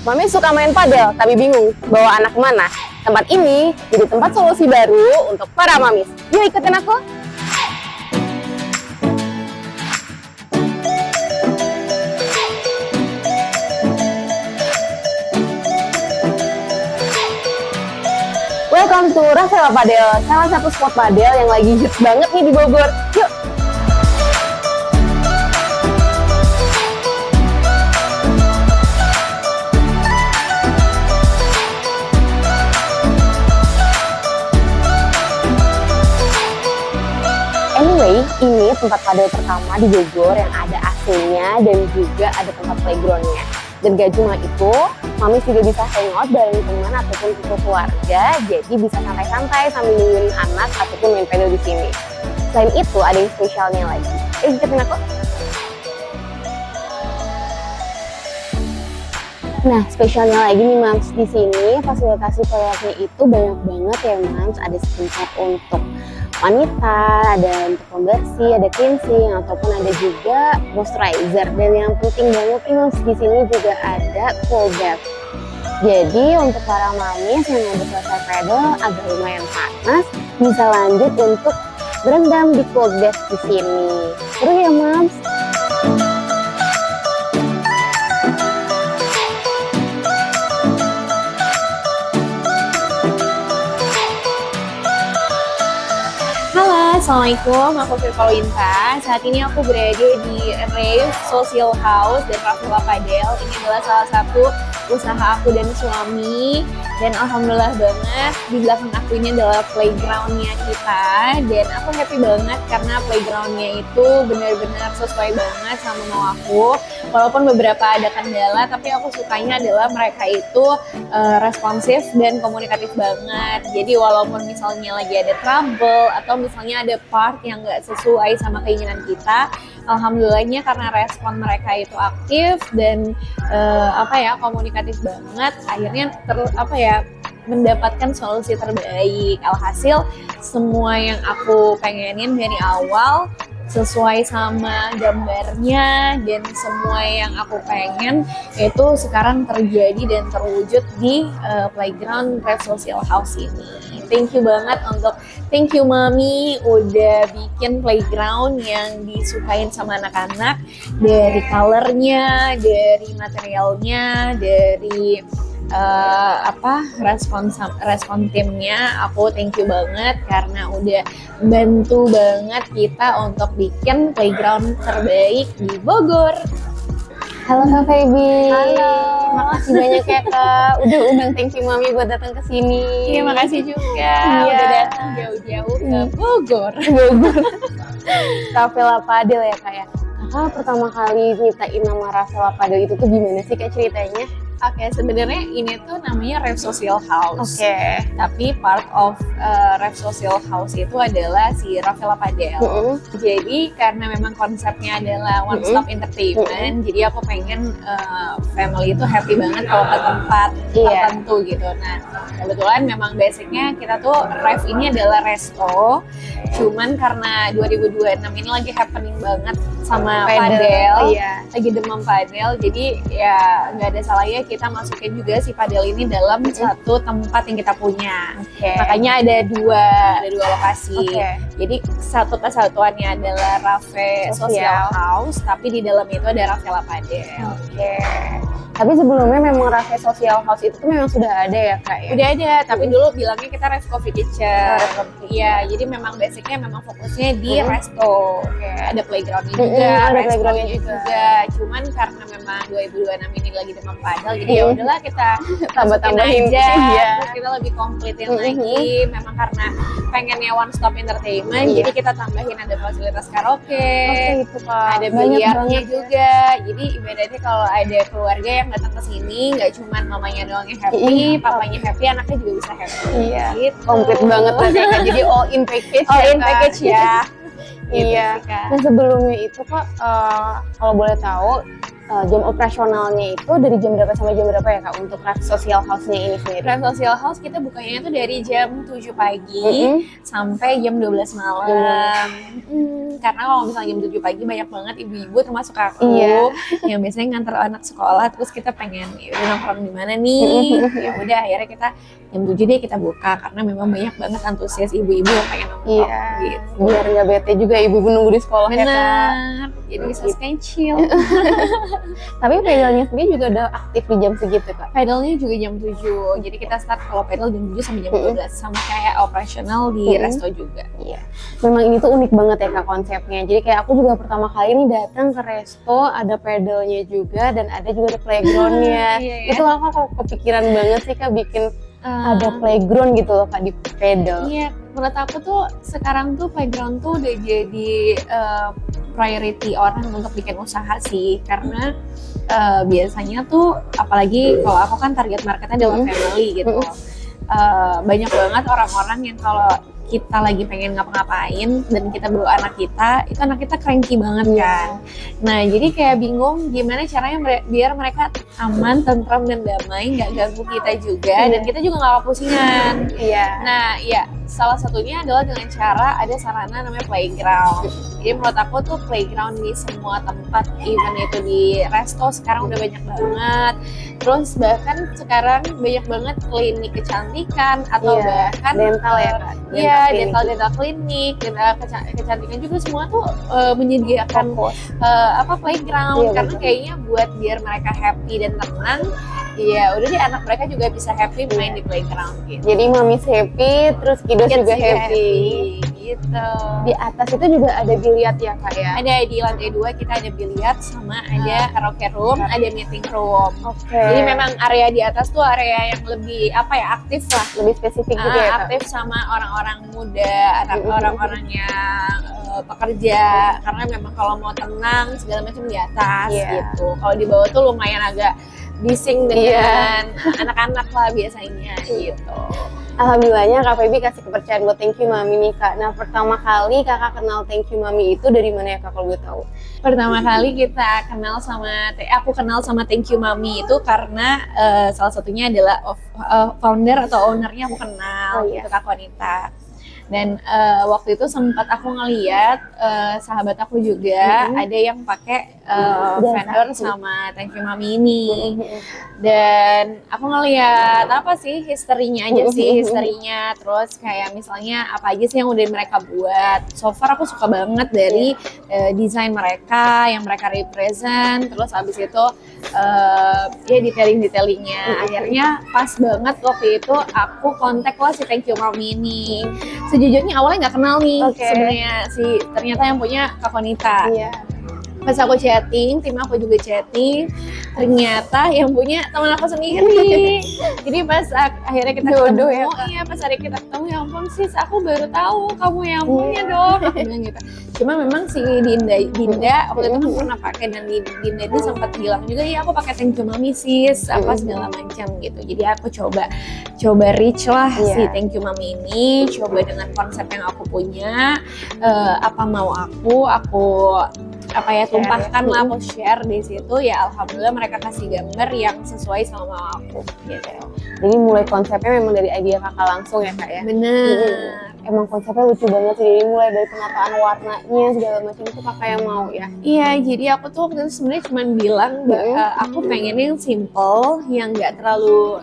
Mami suka main padel, tapi bingung bawa anak kemana. Tempat ini jadi tempat solusi baru untuk para mamis. Yuk ikutin aku. Welcome to Rafaela Padel, salah satu spot padel yang lagi hits banget nih di Bogor. Yuk! Anyway, ini tempat padel pertama di Bogor yang ada AC-nya dan juga ada tempat playground-nya. Dan gak cuma itu, Mami juga bisa hangout bareng teman ataupun keluarga, jadi bisa santai-santai sambil nungguin anak ataupun main padel di sini. Selain itu, ada yang spesialnya lagi. Ikutin aku. Nah, spesialnya lagi nih Mams, di sini fasilitas toiletnya itu banyak banget ya Mams. Ada setingkat untuk wanita, ada untuk pembersih, ada cleansing, ataupun ada juga moisturizer. Dan yang penting banget nih Mams, di sini juga ada cold bath. Jadi untuk para mamis yang udah selesai pedal agak lumayan panas, bisa lanjut untuk berendam di cold bath di sini. Seru ya Mams? Assalamualaikum, aku Firpa Winta. Saat ini aku berada di Rave Social House dan Rafaela Padel. Ini adalah salah satu usaha aku dan suami. Dan alhamdulillah banget, di belakang aku ini adalah playgroundnya kita. Dan aku happy banget karena playgroundnya itu benar-benar sesuai banget sama mau aku. Walaupun beberapa ada kendala, tapi aku sukanya adalah mereka itu responsif dan komunikatif banget. Jadi walaupun misalnya lagi ada trouble atau misalnya ada part yang nggak sesuai sama keinginan kita, alhamdulillahnya karena respon mereka itu aktif dan komunikatif banget, akhirnya mendapatkan solusi terbaik. Alhasil semua yang aku pengenin dari awal sesuai sama gambarnya dan semua yang aku pengen itu sekarang terjadi dan terwujud di playground Rave Social House ini. Thank you Mami udah bikin playground yang disukain sama anak-anak, dari colornya, dari materialnya, dari respon timnya. Aku thank you banget karena udah bantu banget kita untuk bikin playground terbaik di Bogor. Halo Kak Feby. Halo. Makasih banyak ya Kak udah undang. Thank you Mami buat datang ke sini. Iya, makasih juga udah datang jauh-jauh ke Bogor. Rafaela Padel ya Kak ya. Kakak pertama kali nyiptain nama Rafaela Padel itu tuh gimana sih Kak ceritanya? Oke, sebenarnya ini tuh namanya Rave Social House. Oke. Tapi part of Rave Social House itu adalah si Rafaela Padel. Jadi karena memang konsepnya adalah one stop entertainment, jadi aku pengen family itu happy banget kalau ke tempat tertentu gitu. Nah, kebetulan memang basicnya kita tuh Rave ini adalah resto. Cuman karena 2026 ini lagi happening banget sama padel, lagi demam padel, jadi ya nggak ada salahnya kita masukin juga si padel ini dalam satu tempat yang kita punya. Makanya ada dua lokasi. Jadi satu kesatuannya adalah Rave Social House, tapi di dalam itu ada Rafaela Padel. Tapi sebelumnya memang Rave Social House itu tuh memang sudah ada ya Kak ya? Udah ada, tapi dulu bilangnya kita Rave Coffee Kitchen. Iya, jadi memang basicnya memang fokusnya di resto. Ada playgroundnya juga, ada playgroundnya juga. Cuman karena memang 2026 ini lagi demam padel, jadi ya udahlah kita tambah-tambahin aja. Terus kita lebih kompletin lagi. Memang karena pengennya one stop entertainment, jadi kita tambahin ada fasilitas karaoke, itu Kak. ada biliarnya juga. Jadi ibaratnya kalau ada keluarga yang datang ke sini, nggak cuma mamanya doang yang happy, papanya happy, anaknya juga bisa happy. Gitu. Komplit banget lah Kak. Jadi all in package. All in package ya. Iya. Nah sebelumnya itu Kak, kalau boleh tahu, jam operasionalnya itu dari jam berapa sampai jam berapa ya Kak untuk Ref Social House-nya ini sendiri? Ref Social House kita bukanya itu dari jam 7 pagi sampai jam 12 malam. Karena kalau misalnya jam 7 pagi banyak banget ibu-ibu termasuk aku yang biasanya nganter anak sekolah, terus kita pengen nongkrong di mana nih. Ya udah akhirnya kita jam 7 deh kita buka karena memang banyak banget antusias ibu-ibu yang pengen nongkrong gitu. Biar nggak bete juga ibu-ibu nunggu di sekolah ya Kak. Benar. Jadi bisa chill. Tapi pedalnya sendiri juga udah aktif di jam segitu Kak? Pedalnya juga jam 7, jadi kita start kalau pedal jam 7 sampai jam 12, sama kayak operasional di resto juga. Iya, memang ini tuh unik banget ya Kak konsepnya. Jadi kayak aku juga pertama kali ini datang ke resto, ada pedalnya juga dan ada juga ada playgroundnya. Itu aku kok kepikiran banget sih Kak bikin ada playground gitu loh Kak di pedal. Iya, menurut aku tuh sekarang tuh playground tuh udah jadi priority orang untuk bikin usaha sih, karena biasanya tuh apalagi kalau aku kan target marketnya adalah family gitu. Banyak banget orang-orang yang kalau kita lagi pengen ngapa-ngapain dan kita bawa anak kita, itu anak kita cranky banget kan. Nah jadi kayak bingung gimana caranya biar mereka aman, tentram dan damai, nggak ganggu kita juga dan kita juga nggak kepusingan. Nah ya salah satunya adalah dengan cara ada sarana namanya playground. Jadi menurut aku tuh playground di semua tempat, even itu di resto sekarang udah banyak banget. Terus bahkan sekarang banyak banget klinik kecantikan atau bahkan dental ya Kak? Iya, dental klinik, kecantikan juga semua tuh menyediakan playground karena kayaknya buat biar mereka happy dan tenang. Iya, udah deh anak mereka juga bisa happy main di playground gitu. Jadi mamis happy, terus kiddos juga happy. Gitu. Di atas itu juga ada biliar ya Kak ya? Ada di lantai 2 kita ada biliar sama ada karaoke room, ada meeting room. Jadi memang area di atas tuh area yang lebih aktif lah. Lebih spesifik juga ya Kak? Aktif sama orang-orang muda, orang-orang yang pekerja, karena memang kalau mau tenang segala macam di atas gitu. Kalau di bawah tuh lumayan agak bising dengan anak-anak lah biasanya gitu. Alhamdulillahnya Kak Feby kasih kepercayaan buat Thank You Mami nih Kak. Nah pertama kali Kakak kenal Thank You Mami itu dari mana ya Kak kalau gue tahu? Pertama kali aku kenal sama Thank You Mami itu karena salah satunya adalah founder atau ownernya aku kenal, gitu Kak Konita. Dan waktu itu sempat aku ngeliat sahabat aku juga ada yang pakai vendor sama Thank You Mami ini. Dan aku ngeliat historinya aja sih, terus kayak misalnya apa aja sih yang udah mereka buat. So far aku suka banget dari desain mereka, yang mereka represent, terus abis itu detailing-detailingnya. Akhirnya pas banget waktu itu aku kontak lah si Thank You Mami ini. Sejujurnya awalnya nggak kenal nih sebenarnya ternyata yang punya Kak Konita. Pas aku chatting, tim aku juga chatting, ternyata yang punya teman aku sendiri. Jadi pas akhirnya kita ketemu, pas hari kita ketemu, ya ampun sis, aku baru tahu kamu yang punya dong. Aku bilang gitu. Cuma memang si Dinda waktu itu kan pernah pakai, dan Dinda itu sempat bilang juga, ya aku pakai Thank You Mami sis, apa segala macam gitu. Jadi aku coba reach lah si Thank You Mami ini, coba dengan konsep yang aku punya, apa mau aku tumpahkan lah, aku share di situ. Ya alhamdulillah mereka kasih gambar yang sesuai sama aku gitu. Jadi mulai konsepnya memang dari ide Kakak langsung ya Kak ya? Bener. Emang konsepnya lucu banget sih, jadi mulai dari penataan warnanya segala macam itu Kakak yang mau ya? Iya, jadi aku tuh waktu itu sebenarnya cuma bilang aku pengen yang simple, yang nggak terlalu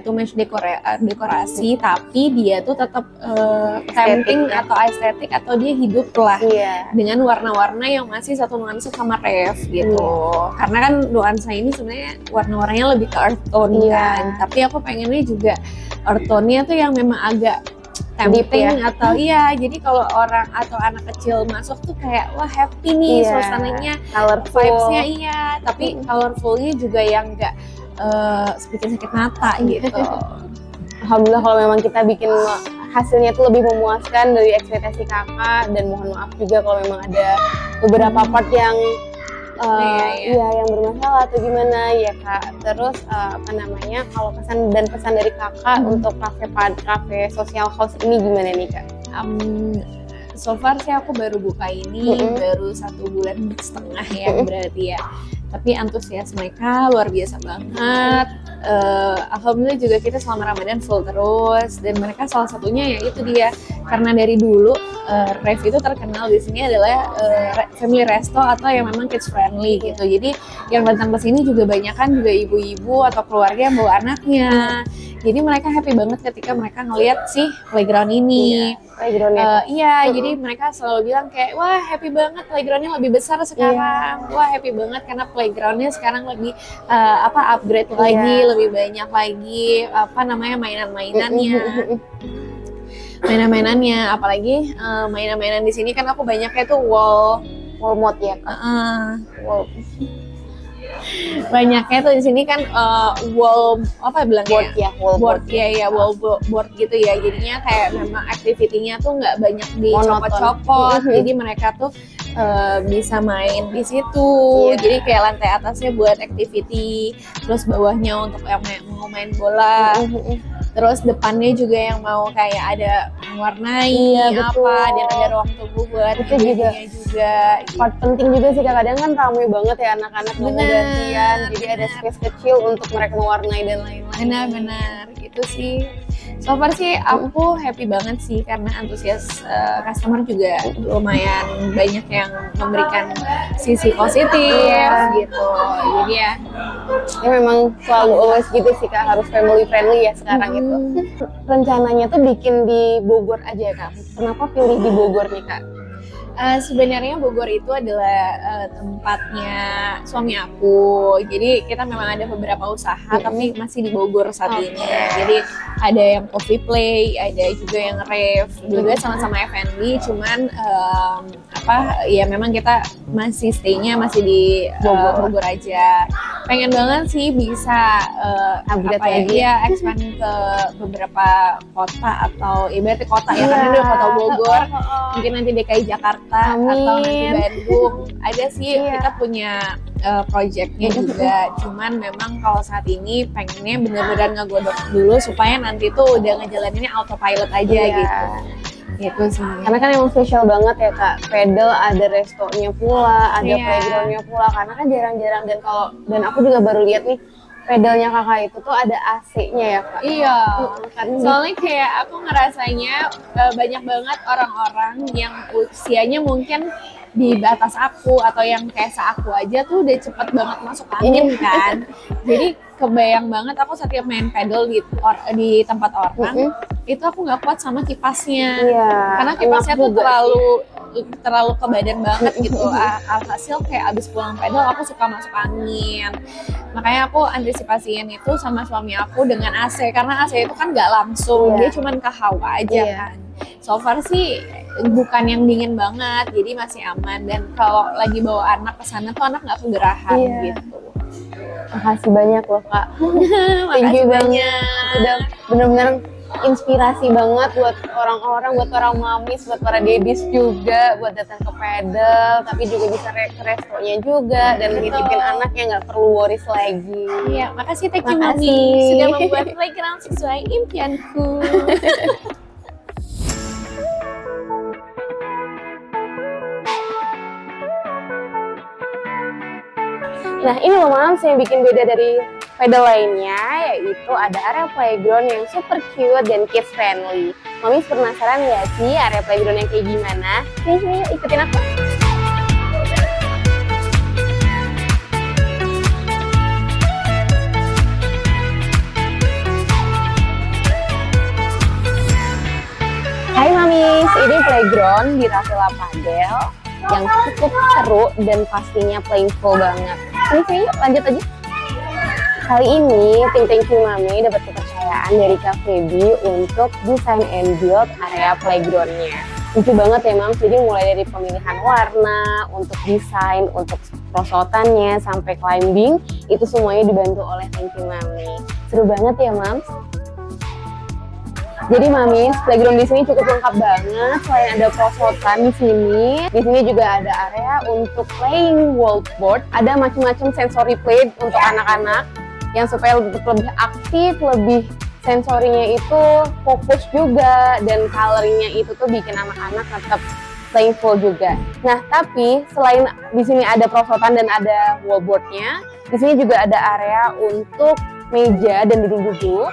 too much dekorasi, tapi dia tuh tetap tempting atau estetik, atau dia hidup lah dengan warna-warna yang masih satu nuansa sama Ref gitu. Karena kan nuansa ini sebenarnya warna-warnanya lebih ke earth tone kan, tapi aku pengennya juga earth tone-nya tuh yang memang agak tempting atau jadi kalau orang atau anak kecil masuk tuh kayak wah happy nih suasananya, colorful, vibes-nya tapi colorful-nya juga yang enggak bikin sakit mata gitu. Alhamdulillah kalau memang kita bikin hasilnya tuh lebih memuaskan dari ekspektasi Kakak, dan mohon maaf juga kalau memang ada beberapa part yang yang bermasalah atau gimana ya Kak. Terus kalau kesan dan pesan dari Kakak untuk cafe social house ini gimana nih Kak? So far sih aku baru buka ini baru 1,5 bulan ya berarti ya. Tapi antusias mereka luar biasa banget. Alhamdulillah juga kita selama Ramadan full terus, dan mereka salah satunya ya itu dia, karena dari dulu Rave itu terkenal di sini adalah family resto atau yang memang kids friendly gitu. Jadi yang datang ke sini juga banyak kan juga ibu-ibu atau keluarga yang bawa anaknya. Jadi mereka happy banget ketika mereka ngeliat sih playground ini. Playgroundnya. Jadi mereka selalu bilang kayak, wah happy banget playgroundnya lebih besar sekarang. Wah happy banget karena playgroundnya sekarang lebih upgrade lagi, lebih banyak lagi mainan-mainannya. Mainan-mainannya, apalagi mainan-mainan di sini kan aku banyaknya tuh wall mode ya Kak. Wall. Banyaknya tuh di sini kan wall board gitu ya. Jadinya kayak memang aktivitinya tuh nggak banyak dicopot-copot. Jadi mereka tuh bisa main di situ. Jadi kayak lantai atasnya buat activity, terus bawahnya untuk yang mau main bola. Terus depannya juga yang mau kayak ada mewarnai dan ada ruang tunggu buat itu juga part penting juga sih. Kadang kan ramai banget ya anak-anak mau gantian, jadi ada space kecil untuk mereka mewarnai dan lain-lain. Benar itu sih. So far sih aku happy banget sih karena antusias customer juga lumayan banyak yang memberikan sisi positif gitu. Jadi ya memang selalu always gitu sih Kak, harus family friendly ya sekarang itu. Rencananya tuh bikin di Bogor aja ya Kak. Kenapa pilih di Bogor nih Kak? Sebenarnya Bogor itu adalah tempatnya suami aku. Jadi kita memang ada beberapa usaha, tapi masih di Bogor saat ini. Jadi ada yang coffee play, ada juga yang rave. Dua-duanya sama-sama F&B, cuman ya memang kita masih stay-nya masih di Bogor aja. Pengen banget sih bisa expand ke beberapa kota atau ibaratnya kota ya, karena udah kota Bogor. Mungkin nanti DKI Jakarta atau nanti Bandung. Ada sih kita punya projectnya juga, cuman memang kalau saat ini pengennya bener-bener ngegodok dulu supaya nanti tuh udah ngejalaninnya autopilot aja gitu sih. Karena kan emang spesial banget ya Kak, pedal ada restonya pula, ada playgroundnya pula, karena kan jarang-jarang. Dan aku juga baru lihat nih pedalnya Kakak itu tuh ada AC-nya ya Kak. Iya, soalnya kayak aku ngerasanya banyak banget orang-orang yang usianya mungkin di batas aku atau yang kayak aku aja tuh udah cepet banget masuk angin kan. Jadi kebayang banget aku setiap main pedal di tempat orang itu aku nggak kuat sama kipasnya, karena kipasnya tuh terlalu ke badan banget gitu. Alhasil kayak abis pulang pedal aku suka masuk angin. Makanya aku antisipasiin itu sama suami aku dengan AC, karena AC itu kan nggak langsung, dia cuman ke hawa aja kan. So far sih bukan yang dingin banget, jadi masih aman. Dan kalau lagi bawa anak ke sana tuh anak nggak kegerahan gitu. Makasih banyak loh Kak. Thank you banyak. Udah bener-bener inspirasi banget buat orang-orang, buat para mamis, buat para dedis juga, buat datang ke pedal, tapi juga bisa ke restonya juga dan nitipin anaknya, nggak perlu worries lagi. Iya, makasih Thank you Mami sudah membuat playground sesuai impianku. Nah ini loh Mams yang bikin beda dari pedal lainnya, yaitu ada area playground yang super cute dan kids friendly. Mami penasaran nggak sih area playground yang kayak gimana? Yuk ikutin aku. Hai Mamis, ini playground di Raffela Padel yang cukup seru dan pastinya playful banget. Sini yuk, lanjut aja. Kali ini tim Thank You Mami dapat kepercayaan dari Kak Feby untuk desain and build area playgroundnya. Lucu banget ya Mams, jadi mulai dari pemilihan warna, untuk desain, untuk perosotannya, sampai climbing, itu semuanya dibantu oleh Thank You Mami. Seru banget ya Mams. Jadi Mamis, playground di sini cukup lengkap banget. Selain ada perosotan di sini juga ada area untuk playing wallboard. Ada macam-macam sensory play untuk anak-anak yang supaya lebih aktif, lebih sensorinya itu fokus juga, dan coloringnya itu tuh bikin anak-anak tetap playing pool juga. Nah, tapi selain di sini ada perosotan dan ada wallboardnya, di sini juga ada area untuk meja dan dinding duduk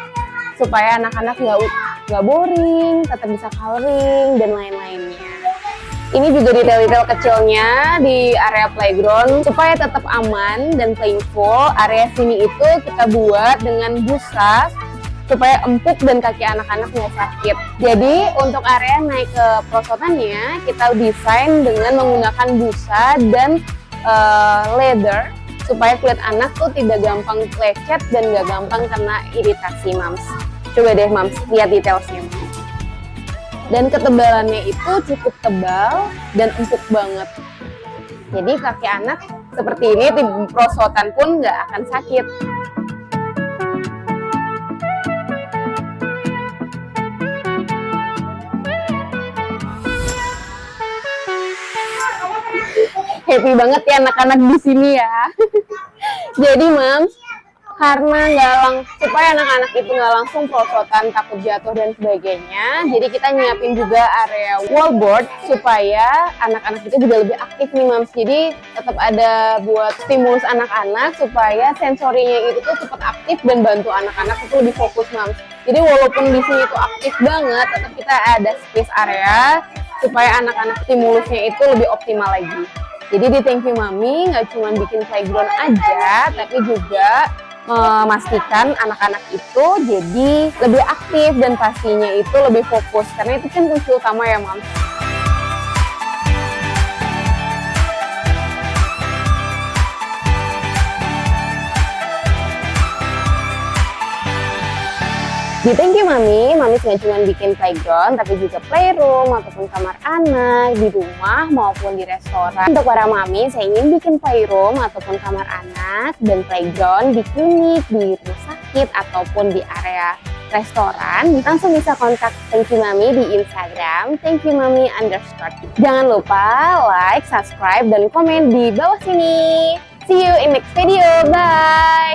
supaya anak-anak nggak boring, tetap bisa coloring dan lain-lainnya. Ini juga detail-detail kecilnya di area playground supaya tetap aman dan playing pool. Area sini itu kita buat dengan busa supaya empuk dan kaki anak-anak nggak sakit. Jadi untuk area naik ke perosotannya kita desain dengan menggunakan busa dan leather supaya kulit anak tuh tidak gampang lecet dan nggak gampang kena iritasi, Mams. Coba deh, Mams, lihat detailsnya. Dan ketebalannya itu cukup tebal dan empuk banget. Jadi kaki anak seperti ini di perosotan pun nggak akan sakit. Happy banget ya anak-anak di sini ya. Jadi Mams, karena supaya anak-anak itu nggak langsung perosotan, takut jatuh dan sebagainya, jadi kita nyiapin juga area wallboard supaya anak-anak itu juga lebih aktif nih, Mams. Jadi tetap ada buat stimulus anak-anak supaya sensorinya itu tuh cepat aktif dan bantu anak-anak itu lebih fokus, Mams. Jadi walaupun di sini tuh aktif banget, tetap kita ada space area supaya anak-anak stimulusnya itu lebih optimal lagi. Jadi di Thank You Mami nggak cuma bikin playground aja, tapi juga memastikan anak-anak itu jadi lebih aktif dan pastinya itu lebih fokus. Karena itu kan kunci utama ya, Mams. Di Thank You Mami nggak cuma bikin playground, tapi juga playroom ataupun kamar anak di rumah maupun di restoran. Untuk para mami, saya ingin bikin playroom ataupun kamar anak dan playground di klinik, di rumah sakit ataupun di area restoran. Langsung bisa kontak Thank You Mami di Instagram thankyouMami_. Jangan lupa like, subscribe, dan komen di bawah sini. See you in next video. Bye.